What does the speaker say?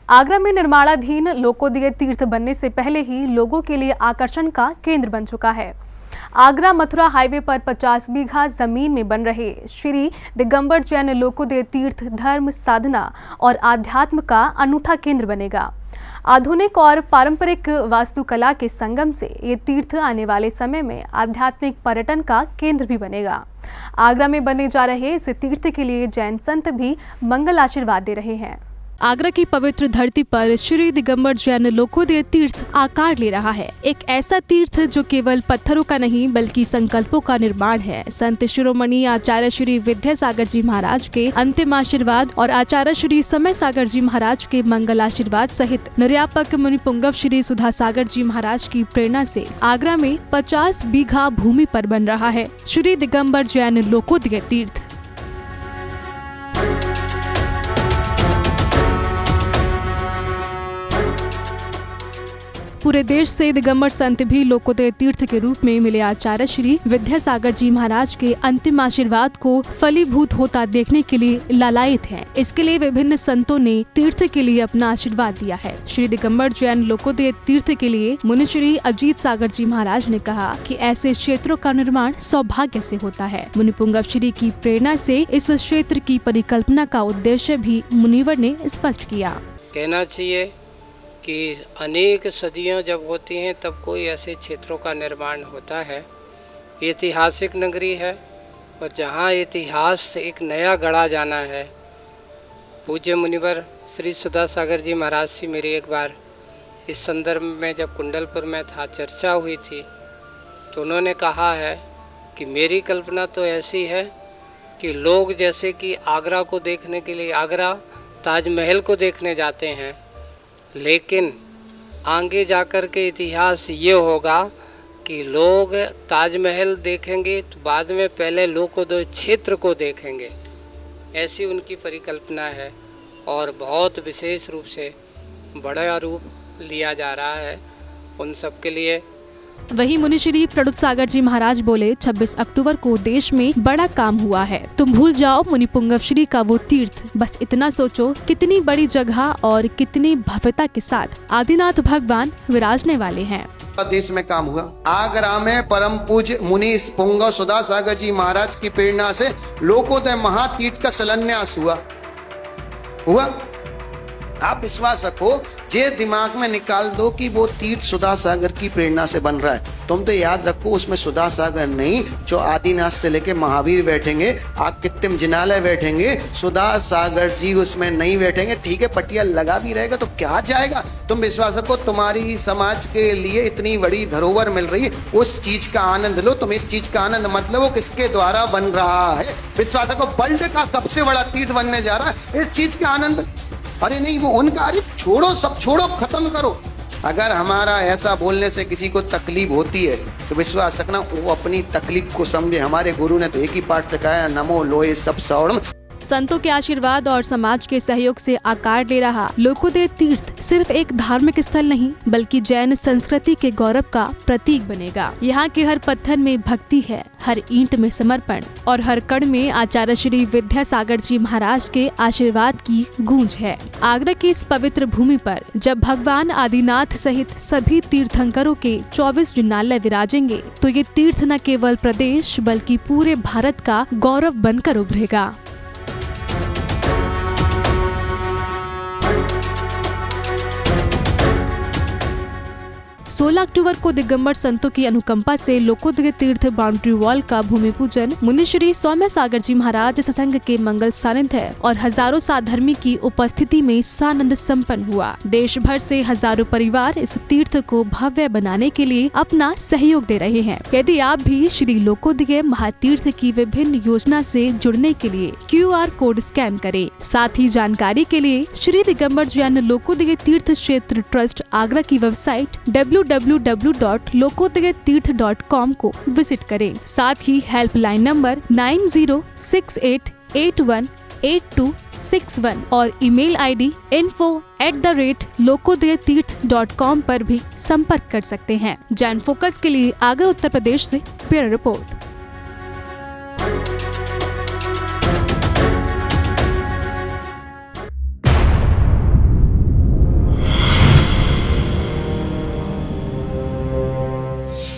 आगरा में निर्माणाधीन लोकोदय तीर्थ बनने से पहले ही लोगों के लिए आकर्षण का केंद्र बन चुका है। आगरा मथुरा हाईवे पर 50 बीघा जमीन में बन रहे श्री दिगंबर जैन लोकोदय तीर्थ धर्म, साधना और आध्यात्म का अनूठा केंद्र बनेगा। आधुनिक और पारंपरिक वास्तुकला के संगम से ये तीर्थ आने वाले समय में आध्यात्मिक पर्यटन का केंद्र भी बनेगा। आगरा में बनने जा रहे इस तीर्थ के लिए जैन संत भी मंगल आशीर्वाद दे रहे हैं। आगरा की पवित्र धरती पर श्री दिगंबर जैन लोकोदय तीर्थ आकार ले रहा है। एक ऐसा तीर्थ जो केवल पत्थरों का नहीं बल्कि संकल्पों का निर्माण है। संत शिरोमणि आचार्य श्री विद्यासागर जी महाराज के अंतिम आशीर्वाद और आचार्य श्री समय सागर जी महाराज के मंगल आशीर्वाद सहित निर्यापक मुनिपुंगव श्री सुधा सागर जी महाराज की प्रेरणा से आगरा में 50 बीघा भूमि पर बन रहा है श्री दिगंबर जैन लोकोदय तीर्थ। पूरे देश से दिगंबर संत भी लोकोदय तीर्थ के रूप में मिले आचार्य श्री विद्यासागर जी महाराज के अंतिम आशीर्वाद को फलीभूत होता देखने के लिए लालायित हैं। इसके लिए विभिन्न संतों ने तीर्थ के लिए अपना आशीर्वाद दिया है। श्री दिगंबर जैन लोकोदय तीर्थ के लिए मुनि श्री अजीत सागर जी महाराज ने कहा कि ऐसे क्षेत्रों का निर्माण सौभाग्य से होता है। मुनिपुंगव श्री की प्रेरणा से इस क्षेत्र की परिकल्पना का उद्देश्य भी मुनिवर ने स्पष्ट किया। कहना चाहिए कि अनेक सदियां जब होती हैं तब कोई ऐसे क्षेत्रों का निर्माण होता है। ऐतिहासिक नगरी है और जहां इतिहास से एक नया गढ़ा जाना है। पूज्य मुनिवर श्री सुधा सागर जी महाराज से मेरी एक बार इस संदर्भ में जब कुंडलपुर में था चर्चा हुई थी तो उन्होंने कहा है कि मेरी कल्पना तो ऐसी है कि लोग जैसे कि आगरा को देखने के लिए आगरा ताजमहल को देखने जाते हैं, लेकिन आगे जाकर के इतिहास ये होगा कि लोग ताजमहल देखेंगे तो बाद में पहले लोकोदय क्षेत्र को देखेंगे। ऐसी उनकी परिकल्पना है और बहुत विशेष रूप से बड़ा रूप लिया जा रहा है उन सब के लिए। वहीं मुनि श्री प्रणुत सागर जी महाराज बोले, 26 अक्टूबर को देश में बड़ा काम हुआ है। तुम भूल जाओ मुनिपुंगव श्री का वो तीर्थ, बस इतना सोचो कितनी बड़ी जगह और कितनी भव्यता के साथ आदिनाथ भगवान विराजने वाले हैं। देश में काम हुआ। आगरा में परम पूज्य मुनि पुंगव सुधा सागर जी महाराज की प्रेरणा से लोकोदय महातीर्थ का शिलान्यास हुआ। आप विश्वास रखो, जे दिमाग में निकाल दो कि वो तीर्थ सुधा सागर की प्रेरणा से बन रहा है। तुम तो याद रखो उसमें सुधा सागर नहीं, जो आदिनाथ से लेके महावीर बैठेंगे, कृत्रिम जिनालय बैठेंगे, सुधा सागर जी उसमें नहीं बैठेंगे। ठीक है, पटिया लगा भी रहेगा तो क्या जाएगा। तुम विश्वास रखो, तुम्हारी समाज के लिए इतनी बड़ी धरोहर मिल रही है, उस चीज का आनंद लो। तुम इस चीज का आनंद मत लो, वो किसके द्वारा बन रहा है। विश्वास रखो, वर्ल्ड का सबसे बड़ा तीर्थ बनने जा रहा है, इस चीज का आनंद। अरे नहीं, वो उनका, अरे छोड़ो, सब छोड़ो, खत्म करो। अगर हमारा ऐसा बोलने से किसी को तकलीफ होती है तो विश्वास रखना वो अपनी तकलीफ को समझे। हमारे गुरु ने तो एक ही पाठ सिखाया, नमो लोए सब सौर्म। संतों के आशीर्वाद और समाज के सहयोग से आकार ले रहा लोकोदय तीर्थ सिर्फ एक धार्मिक स्थल नहीं बल्कि जैन संस्कृति के गौरव का प्रतीक बनेगा। यहाँ के हर पत्थर में भक्ति है, हर ईंट में समर्पण और हर कण में आचार्य श्री विद्यासागर जी महाराज के आशीर्वाद की गूंज है। आगरा की इस पवित्र भूमि पर जब भगवान आदिनाथ सहित सभी तीर्थंकरों के 24 जिनालय विराजेंगे तो ये तीर्थ न केवल प्रदेश बल्कि पूरे भारत का गौरव बनकर उभरेगा। 16 अक्टूबर को दिगंबर संतों की अनुकंपा से लोकोदय तीर्थ बाउंड्री वॉल का भूमि पूजन मुनि श्री सौम्य सागर जी महाराज सत्संग के मंगल सानिध्य और हजारों साधर्मी की उपस्थिति में सानंद संपन्न हुआ। देश भर से हजारों परिवार इस तीर्थ को भव्य बनाने के लिए अपना सहयोग दे रहे हैं। यदि आप भी श्री लोकोदय महातीर्थ की विभिन्न योजना से जुड़ने के लिए QR कोड स्कैन करें। साथ ही जानकारी के लिए श्री दिगंबर जैन लोकोदय तीर्थ क्षेत्र ट्रस्ट आगरा की वेबसाइट www.lokodaytirth.com को विजिट करें। साथ ही हेल्पलाइन नंबर 9068818261 और ईमेल ID info@lokodaytirth.com पर भी संपर्क कर सकते हैं। जैन फोकस के लिए आगरा उत्तर प्रदेश से ब्यूरो रिपोर्ट।